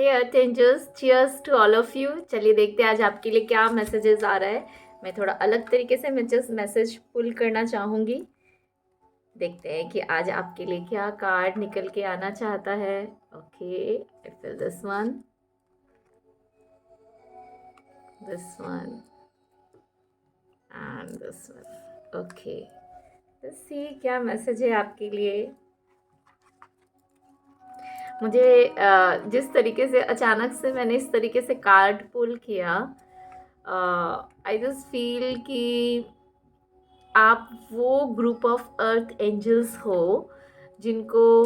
Hey earth angels, cheers to all of you. चलिए देखते हैं आज आपके लिए क्या मैसेजेस आ रहा है। मैं थोड़ा अलग तरीके से मैसेज पुल करना चाहूँगी। देखते हैं कि आज आपके लिए क्या कार्ड निकल के आना चाहता है। Okay, I fill this one, and this one. Okay, let's see क्या मैसेज है आपके लिए। मुझे जिस तरीके से अचानक से मैंने इस तरीके से कार्ड पुल किया, आई जस्ट फील कि आप वो ग्रुप ऑफ अर्थ एंजल्स हो जिनको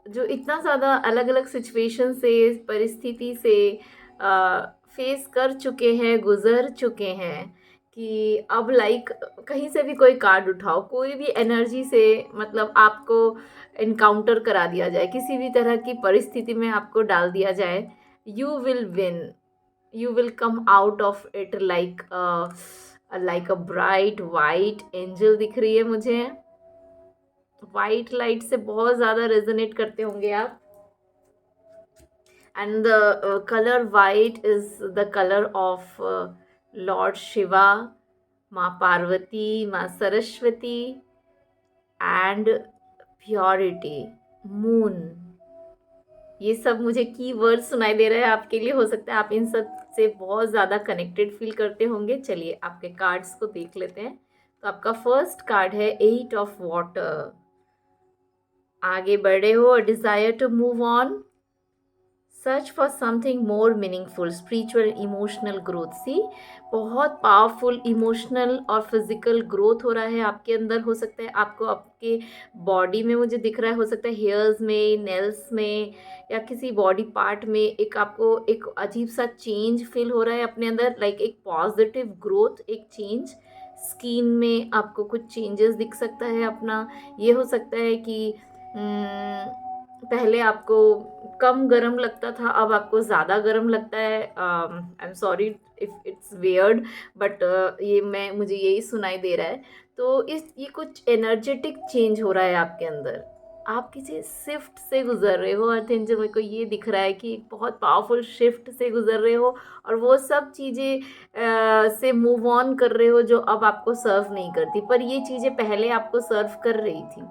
जो इतना ज़्यादा अलग अलग सिचुएशन से, परिस्थिति से फेस कर चुके हैं, गुजर चुके हैं कि अब लाइक कहीं से भी कोई कार्ड उठाओ, कोई भी एनर्जी से मतलब आपको इनकाउंटर करा दिया जाए, किसी भी तरह की परिस्थिति में आपको डाल दिया जाए, you will win, you will come out of it like a bright white angel दिख रही है मुझे। वाइट लाइट से बहुत ज़्यादा रेजोनेट करते होंगे आप। And the colour white is the colour of Lord Shiva, माँ पार्वती, माँ सरस्वती एंड प्योरिटी, मून। ये सब मुझे की वर्ड सुनाई दे रहा है आपके लिए। हो सकता है आप इन सब से बहुत ज़्यादा कनेक्टेड फील करते होंगे। चलिए आपके कार्ड्स को देख लेते हैं। तो आपका फर्स्ट कार्ड है 8 ऑफ वाटर। आगे बढ़े हो और desire to move on, search for something more meaningful, spiritual emotional growth. See, बहुत पावरफुल इमोशनल और फिजिकल ग्रोथ हो रहा है आपके अंदर। हो सकता है आपको आपके बॉडी में मुझे दिख रहा है, हो सकता है हेयर्स में, नेल्स में या किसी बॉडी पार्ट में एक आपको एक अजीब सा चेंज फील हो रहा है अपने अंदर, लाइक एक पॉजिटिव ग्रोथ, एक चेंज। स्किन में आपको कुछ चेंजेस दिख सकता है अपना। ये हो सकता है कि पहले आपको कम गर्म लगता था, अब आपको ज़्यादा गर्म लगता है। I am sorry if it's weird, but ये मुझे यही सुनाई दे रहा है। तो ये कुछ एनर्जेटिक चेंज हो रहा है आपके अंदर। आप किसी शिफ्ट से गुजर रहे हो अर्थ एंजल, मेरे को ये दिख रहा है कि बहुत पावरफुल शिफ्ट से गुजर रहे हो और वो सब चीज़ें से मूव ऑन कर रहे हो जो अब आपको सर्व नहीं करती, पर ये चीज़ें पहले आपको सर्व कर रही थी।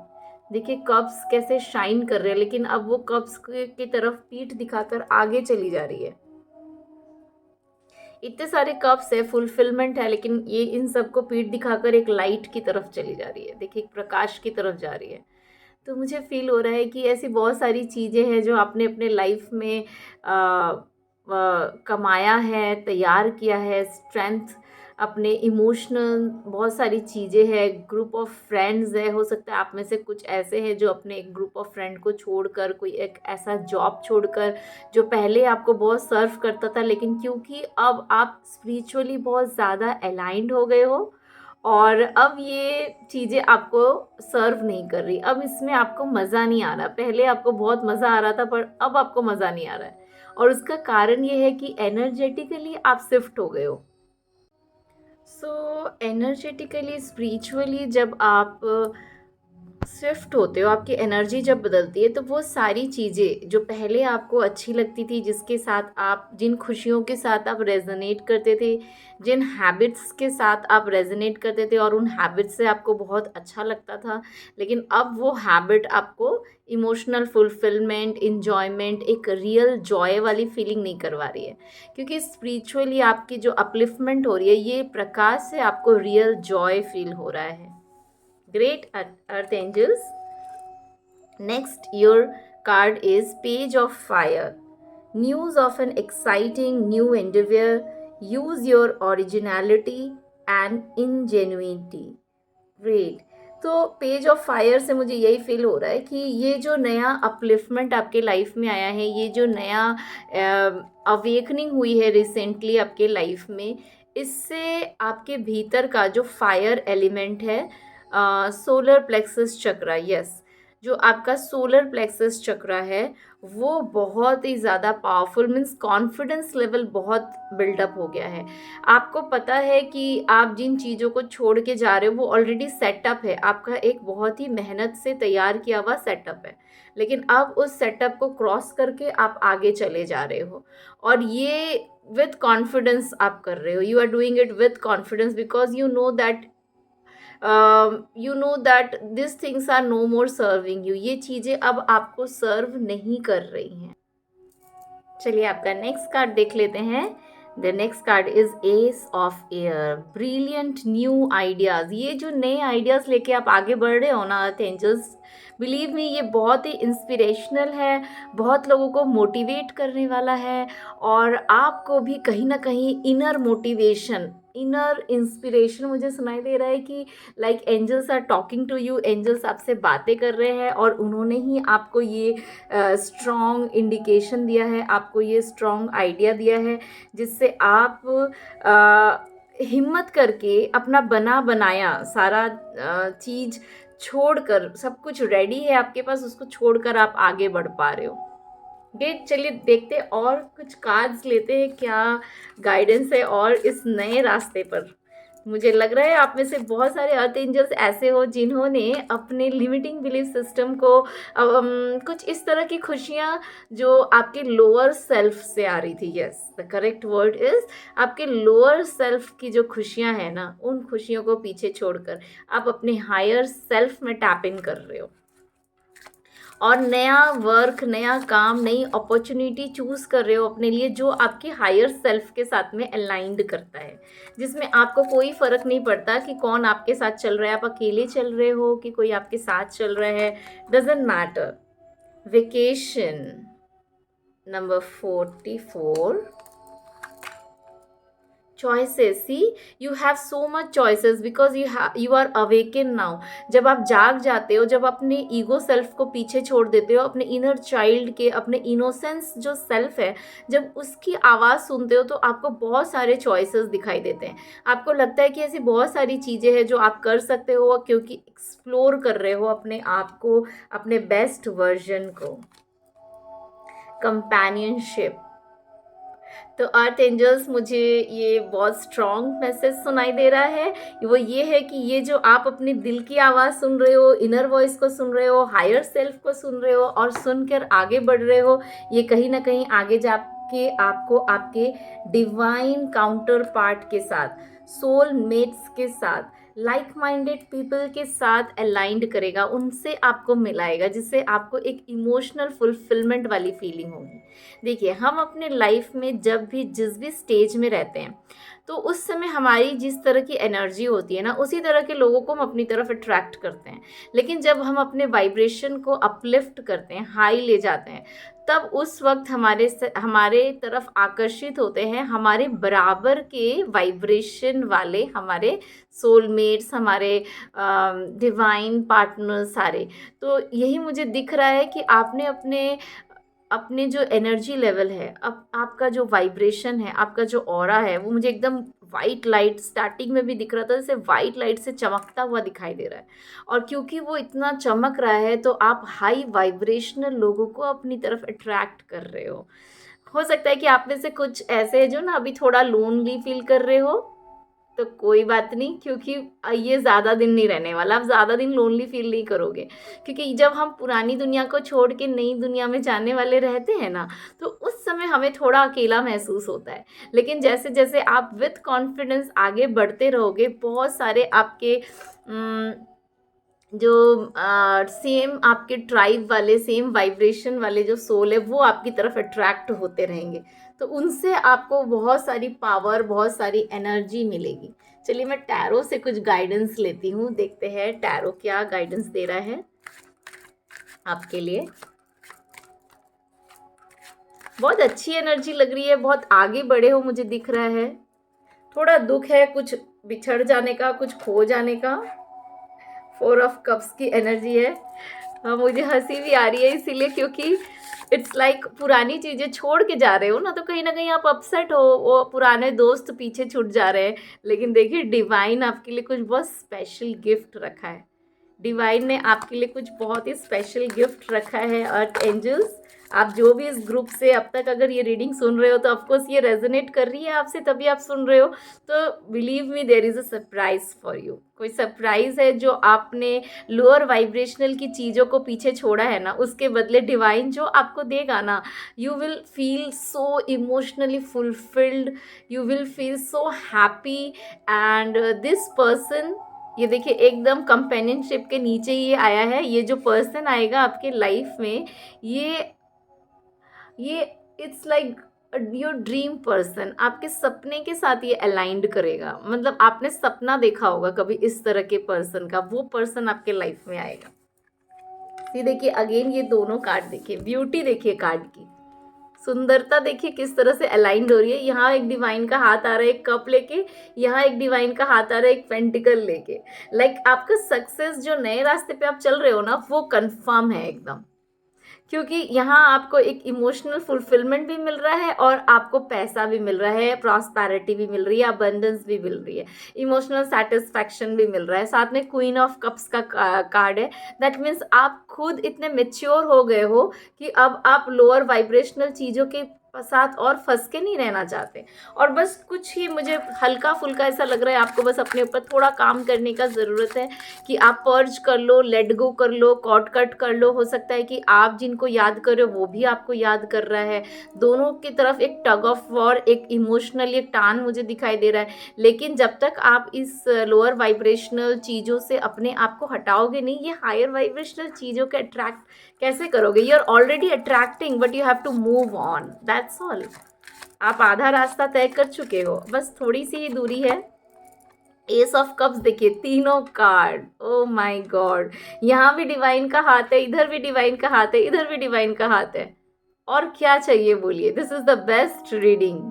देखिए कप्स कैसे शाइन कर रहे हैं, लेकिन अब वो कप्स की तरफ पीठ दिखाकर आगे चली जा रही है। इतने सारे कप्स है, फुलफिलमेंट है, लेकिन ये इन सबको पीठ दिखाकर एक लाइट की तरफ चली जा रही है। देखिए एक प्रकाश की तरफ जा रही है। तो मुझे फील हो रहा है कि ऐसी बहुत सारी चीज़ें हैं जो आपने अपने लाइफ में कमाया है, तैयार किया है, स्ट्रेंथ, अपने इमोशनल बहुत सारी चीज़ें हैं, ग्रुप ऑफ फ्रेंड्स है। हो सकता है आप में से कुछ ऐसे हैं जो अपने एक ग्रुप ऑफ फ्रेंड को छोड़कर, कोई एक ऐसा जॉब छोड़कर जो पहले आपको बहुत सर्व करता था, लेकिन क्योंकि अब आप स्पिरिचुअली बहुत ज़्यादा अलाइंड हो गए हो और अब ये चीज़ें आपको सर्व नहीं कर रही, अब इसमें आपको मज़ा नहीं आ रहा। पहले आपको बहुत मज़ा आ रहा था, पर अब आपको मज़ा नहीं आ रहा है और उसका कारण ये है कि एनर्जेटिकली आप शिफ्ट हो गए हो। सो एनर्जेटिकली, स्पिरिचुअली जब आप शिफ्ट होते हो, आपकी एनर्जी जब बदलती है, तो वो सारी चीज़ें जो पहले आपको अच्छी लगती थी, जिसके साथ आप, जिन खुशियों के साथ आप रेजोनेट करते थे, जिन हैबिट्स के साथ आप रेजोनेट करते थे और उन हैबिट्स से आपको बहुत अच्छा लगता था, लेकिन अब वो हैबिट आपको इमोशनल फुलफिलमेंट, इन्जॉयमेंट, एक रियल जॉय वाली फीलिंग नहीं करवा रही है। क्योंकि स्पिरिचुअली आपकी जो अपलिफ्टमेंट हो रही है, ये प्रकाश से आपको रियल जॉय फील हो रहा है। Great, Earth Angels. Next, your card is Page of Fire. News of an exciting new endeavor. Use your originality and ingenuity. Great. तो पेज ऑफ फायर से मुझे यही फील हो रहा है कि ये जो नया अपलिफ्टमेंट आपके लाइफ में आया है, ये जो नया अवेकनिंग हुई है रिसेंटली आपके लाइफ में, इससे आपके भीतर का जो फायर एलिमेंट है, सोलर प्लेक्सस चक्रा, यस, जो आपका सोलर प्लेक्सस चक्र है वो बहुत ही ज़्यादा पावरफुल, मीन्स कॉन्फिडेंस लेवल बहुत बिल्डअप हो गया है। आपको पता है कि आप जिन चीज़ों को छोड़ के जा रहे हो वो ऑलरेडी सेटअप है, आपका एक बहुत ही मेहनत से तैयार किया हुआ सेटअप है, लेकिन अब उस सेटअप को क्रॉस करके आप आगे चले जा रहे हो। और ये विथ कॉन्फिडेंस आप कर रहे हो, you are doing it with confidence because you know that this things are no more serving you, ये चीज़ें अब आपको सर्व नहीं कर रही हैं। चलिए आपका नेक्स्ट कार्ड देख लेते हैं। The next card is S of air, brilliant new ideas. ये जो नए आइडियाज़ लेके आप आगे बढ़ रहे हो ना अर्थ एंजल्स, बिलीव मी ये बहुत ही इंस्पिरेशनल है, बहुत लोगों को मोटिवेट करने वाला है, और आपको भी कहीं ना कहीं इनर मोटिवेशन, इनर इंस्पिरेशन मुझे सुनाई दे रहा है कि like angels are talking to you, angels आपसे बातें कर रहे हैं और उन्होंने ही आपको ये स्ट्रॉन्ग इंडिकेशन दिया है, आपको ये स्ट्रॉन्ग आइडिया दिया है, जिससे आप हिम्मत करके अपना बना बनाया सारा चीज़ छोड़कर, सब कुछ रेडी है आपके पास, उसको छोड़कर आप आगे बढ़ पा रहे हो। डेट चलिए देखते हैं और कुछ कार्ड्स लेते हैं, क्या गाइडेंस है और इस नए रास्ते पर। मुझे लग रहा है आप में से बहुत सारे अर्थ एंजल्स ऐसे हो जिन्होंने अपने लिमिटिंग बिलीफ सिस्टम को कुछ इस तरह की खुशियाँ जो आपके लोअर सेल्फ से आ रही थी, yes the correct word is आपके लोअर सेल्फ की जो खुशियाँ हैं ना, उन खुशियों को पीछे छोड़कर आप अपने हायर सेल्फ में टैप इन कर रहे हो और नया वर्क, नया काम, नई अपॉर्चुनिटी चूज़ कर रहे हो अपने लिए जो आपके हायर सेल्फ के साथ में अलाइंड करता है, जिसमें आपको कोई फ़र्क नहीं पड़ता कि कौन आपके साथ चल रहा है, आप अकेले चल रहे हो कि कोई आपके साथ चल रहा है, doesn't matter. Vacation number 44, choices, see you have so much choices because you are awakened now। जब आप जाग जाते हो, जब अपने ईगो सेल्फ को पीछे छोड़ देते हो, अपने इनर चाइल्ड के, अपने इनोसेंस जो सेल्फ है, जब उसकी आवाज़ सुनते हो तो आपको बहुत सारे चॉइसेस दिखाई देते हैं। आपको लगता है कि ऐसी बहुत सारी चीज़ें हैं जो आप कर सकते हो क्योंकि एक्सप्लोर कर रहे हो अपने आप को, अपने बेस्ट वर्जन को। कंपेनियनशिप, तो अर्थ एंजल्स मुझे ये बहुत स्ट्रॉन्ग मैसेज सुनाई दे रहा है, वो ये है कि ये जो आप अपने दिल की आवाज़ सुन रहे हो, इनर वॉइस को सुन रहे हो, हायर सेल्फ को सुन रहे हो और सुनकर आगे बढ़ रहे हो, ये कहीं ना कहीं आगे जाके आपको आपके डिवाइन काउंटर पार्ट के साथ, सोल मेट्स के साथ, लाइक माइंडेड पीपल के साथ अलाइंड करेगा, उनसे आपको मिलाएगा, जिससे आपको एक इमोशनल फुलफिलमेंट वाली फीलिंग होगी। देखिए हम अपने लाइफ में जब भी जिस भी स्टेज में रहते हैं तो उस समय हमारी जिस तरह की एनर्जी होती है ना, उसी तरह के लोगों को हम अपनी तरफ अट्रैक्ट करते हैं। लेकिन जब हम अपने वाइब्रेशन को अपलिफ्ट करते हैं, हाई ले जाते हैं, तब उस वक्त हमारे तरफ आकर्षित होते हैं हमारे बराबर के वाइब्रेशन वाले, हमारे सोलमेट्स, हमारे डिवाइन पार्टनर सारे। तो यही मुझे दिख रहा है कि आपने अपने अपने जो एनर्जी लेवल है, अब आपका जो वाइब्रेशन है, आपका जो ऑरा है, वो मुझे एकदम वाइट लाइट स्टार्टिंग में भी दिख रहा था, जैसे वाइट लाइट से चमकता हुआ दिखाई दे रहा है। और क्योंकि वो इतना चमक रहा है तो आप हाई वाइब्रेशनल लोगों को अपनी तरफ अट्रैक्ट कर रहे हो सकता है कि आप में से कुछ ऐसे हैं जो ना अभी थोड़ा लोनली फील कर रहे हो, तो कोई बात नहीं, क्योंकि ये ज़्यादा दिन नहीं रहने वाला, आप ज़्यादा दिन लोनली फील नहीं करोगे, क्योंकि जब हम पुरानी दुनिया को छोड़ के नई दुनिया में जाने वाले रहते हैं ना, तो उस समय हमें थोड़ा अकेला महसूस होता है। लेकिन जैसे जैसे आप विथ कॉन्फिडेंस आगे बढ़ते रहोगे, बहुत सारे आपके जो सेम आपके ट्राइब वाले, सेम वाइब्रेशन वाले जो सोल है, वो आपकी तरफ अट्रैक्ट होते रहेंगे, तो उनसे आपको बहुत सारी पावर, बहुत सारी एनर्जी मिलेगी। चलिए मैं टैरो से कुछ गाइडेंस लेती हूँ, देखते हैं टैरो क्या गाइडेंस दे रहा है आपके लिए। बहुत अच्छी एनर्जी लग रही है, बहुत आगे बढ़े हो मुझे दिख रहा है। थोड़ा दुख है, कुछ बिछड़ जाने का, कुछ खो जाने का। 4 ऑफ कप्स की एनर्जी है। मुझे हंसी भी आ रही है इसीलिए, क्योंकि इट्स लाइक पुरानी चीज़ें छोड़ के जा रहे हो ना, तो कहीं ना कहीं आप अपसेट हो, वो पुराने दोस्त पीछे छूट जा रहे हैं। लेकिन देखिए डिवाइन आपके लिए कुछ बहुत स्पेशल गिफ्ट रखा है, डिवाइन ने आपके लिए कुछ बहुत ही स्पेशल गिफ्ट रखा है अर्थ एंजल्स। आप जो भी इस ग्रुप से अब तक अगर ये रीडिंग सुन रहे हो तो ऑफकोर्स ये रेजोनेट कर रही है आपसे, तभी आप सुन रहे हो। तो believe me, there is a surprise for you. कोई सरप्राइज है जो आपने लोअर वाइब्रेशनल की चीज़ों को पीछे छोड़ा है ना, उसके बदले डिवाइन जो आपको देगा ना, you will feel so emotionally fulfilled, you will feel so happy. And this person, ये देखिए एकदम कंपेनियनशिप के नीचे ये आया है। ये जो पर्सन आएगा आपके लाइफ में, ये it's like your dream person, आपके सपने के साथ ये अलाइंड करेगा। मतलब आपने सपना देखा होगा कभी इस तरह के पर्सन का, वो पर्सन आपके लाइफ में आएगा। ये देखिए अगेन ये दोनों कार्ड देखिए, ब्यूटी देखिए कार्ड की, सुंदरता देखिए किस तरह से अलाइंड हो रही है। यहाँ एक डिवाइन का हाथ आ रहा है एक कप लेके, यहाँ एक डिवाइन का हाथ आ रहा है एक पेंटिकल लेके। लाइक आपका सक्सेस जो नए रास्ते पे आप चल रहे हो ना, वो कंफर्म है एकदम, क्योंकि यहाँ आपको एक इमोशनल फुलफिलमेंट भी मिल रहा है और आपको पैसा भी मिल रहा है, प्रॉस्पेरिटी भी मिल रही है, अबंडेंस भी मिल रही है, इमोशनल सेटिस्फैक्शन भी मिल रहा है। साथ में क्वीन ऑफ कप्स का कार्ड है। दैट मीन्स आप खुद इतने मेच्योर हो गए हो कि अब आप लोअर वाइब्रेशनल चीज़ों के साथ और फंस के नहीं रहना चाहते, और बस कुछ ही मुझे हल्का फुल्का ऐसा लग रहा है आपको बस अपने ऊपर थोड़ा काम करने का ज़रूरत है कि आप पर्ज कर लो, लेट गो कर लो, कॉट कट कर लो। हो सकता है कि आप जिनको याद कर रहे हो वो भी आपको याद कर रहा है। दोनों की तरफ एक टग ऑफ वॉर, एक इमोशनली एक टान मुझे दिखाई दे रहा है। लेकिन जब तक आप इस लोअर वाइब्रेशनल चीज़ों से अपने आप को हटाओगे नहीं, ये हायर वाइब्रेशनल चीज़ों के अट्रैक्ट कैसे करोगे? You are already attracting but you have to move on, that's all. आप आधा रास्ता तय कर चुके हो, बस थोड़ी सी ही दूरी है। एस ऑफ कप्स देखिए, तीनों कार्ड, ओ माय गॉड, यहाँ भी डिवाइन का हाथ है, इधर भी डिवाइन का हाथ है, इधर भी डिवाइन का हाथ है। और क्या चाहिए बोलिए? This is the best reading.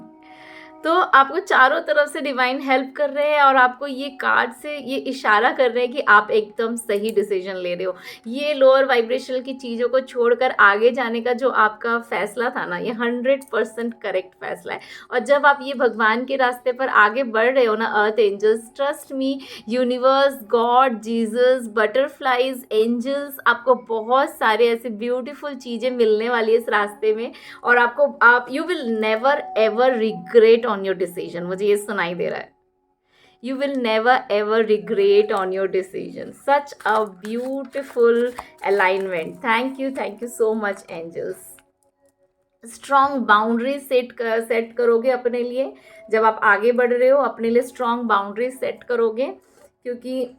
तो आपको चारों तरफ से डिवाइन हेल्प कर रहे हैं और आपको ये कार्ड से ये इशारा कर रहे हैं कि आप एकदम सही डिसीजन ले रहे हो। ये लोअर वाइब्रेशनल की चीज़ों को छोड़कर आगे जाने का जो आपका फैसला था ना, ये 100% करेक्ट फैसला है। और जब आप ये भगवान के रास्ते पर आगे बढ़ रहे हो ना, earth angels, trust me, universe, God, Jesus, butterflies, angels, आपको बहुत सारे ऐसे ब्यूटीफुल चीज़ें मिलने वाली है इस रास्ते में। और आप you will never ever regret on your decision. मुझे ये सुनाई दे रहा है, you will never ever regret on your decision. Such a beautiful alignment. Thank you so much angels. Strong boundaries set करोगे अपने लिए। जब आप आगे बढ़ रहे हो अपने लिए स्ट्रॉन्ग बाउंड्रीज सेट करोगे, क्योंकि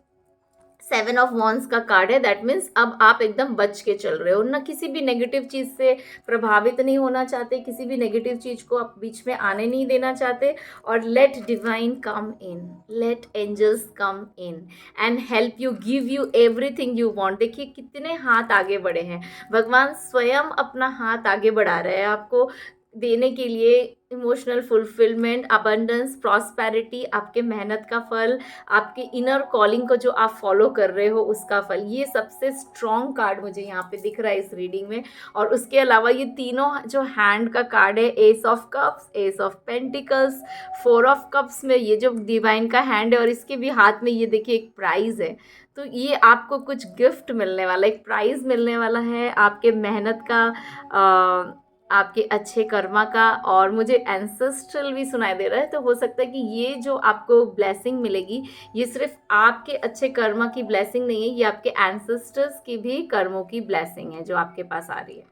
7 ऑफ वॉन्स का कार्ड है। दैट मीन्स अब आप एकदम बच के चल रहे हो ना, किसी भी नेगेटिव चीज़ से प्रभावित नहीं होना चाहते, किसी भी नेगेटिव चीज़ को आप बीच में आने नहीं देना चाहते। और let divine come in, let angels come in and help you, give you everything you want. देखिए कितने हाथ आगे बढ़े हैं, भगवान स्वयं अपना हाथ आगे बढ़ा रहे हैं आपको देने के लिए इमोशनल फुलफिलमेंट, अबंडेंस, प्रॉस्पेरिटी, आपके मेहनत का फल, आपके इनर कॉलिंग को जो आप फॉलो कर रहे हो उसका फल। ये सबसे स्ट्रॉन्ग कार्ड मुझे यहाँ पे दिख रहा है इस रीडिंग में। और उसके अलावा ये तीनों जो हैंड का कार्ड है, S of cups, S of pentacles, 4 of cups में ये जो डिवाइन का हैंड है, और इसके भी हाथ में ये देखिए एक प्राइज़ है। तो ये आपको कुछ गिफ्ट मिलने वाला, एक प्राइज़ मिलने वाला है आपके मेहनत का, आपके अच्छे कर्मा का। और मुझे एंसेस्ट्रल भी सुनाई दे रहा है, तो हो सकता है कि ये जो आपको ब्लेसिंग मिलेगी, ये सिर्फ आपके अच्छे कर्मा की ब्लेसिंग नहीं है, ये आपके एंसेस्टर्स की भी कर्मों की ब्लेसिंग है जो आपके पास आ रही है।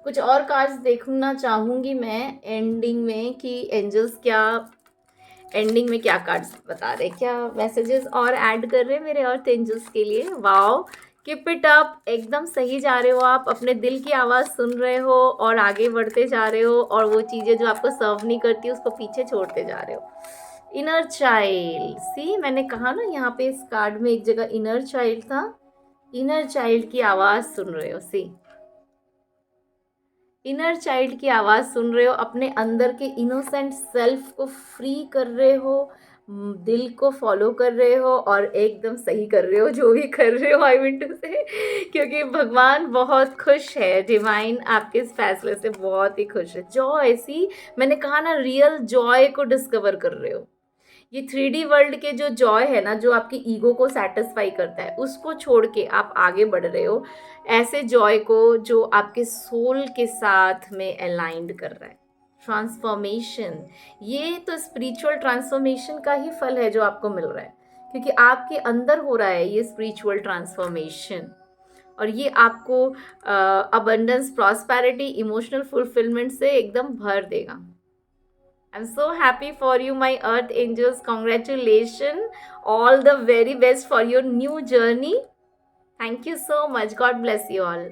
कुछ और कार्ड्स देखना चाहूँगी मैं एंडिंग में कि एंजल्स क्या एंडिंग में क्या कार्ड्स बता रहे, क्या मैसेजेस और ऐड कर रहे हैं मेरे अर्थ एंजल्स के लिए। वाओ, कीप इट अप, एकदम सही जा रहे हो आप, अपने दिल की आवाज़ सुन रहे हो और आगे बढ़ते जा रहे हो, और वो चीज़ें जो आपको सर्व नहीं करती उसको पीछे छोड़ते जा रहे हो। इनर चाइल्ड, सी मैंने कहा ना यहाँ पे इस कार्ड में एक जगह इनर चाइल्ड था, इनर चाइल्ड की आवाज़ सुन रहे हो। सी इनर चाइल्ड की आवाज़ सुन रहे हो, अपने अंदर के इनोसेंट सेल्फ को फ्री कर रहे हो, दिल को फॉलो कर रहे हो और एकदम सही कर रहे हो जो भी कर रहे हो, आई मीन टू से, क्योंकि भगवान बहुत खुश है, डिवाइन आपके इस फैसले से बहुत ही खुश है। जॉय, सी मैंने कहा ना, रियल जॉय को डिस्कवर कर रहे हो। ये 3D वर्ल्ड के जो जॉय है ना, जो आपकी ईगो को सैटिस्फाई करता है, उसको छोड़ के आप आगे बढ़ रहे हो ऐसे जॉय को जो आपके सोल के साथ में अलाइंड कर रहा है। ट्रांसफॉर्मेशन, ये तो स्पिरिचुअल ट्रांसफॉर्मेशन का ही फल है जो आपको मिल रहा है, क्योंकि आपके अंदर हो रहा है ये स्पिरिचुअल ट्रांसफॉर्मेशन, और ये आपको अबंडेंस, प्रॉस्पेरिटी, इमोशनल फुलफिलमेंट से एकदम भर देगा। I'm so happy for you, my Earth Angels. Congratulations. All the very best for your new journey. Thank you so much. God bless you all.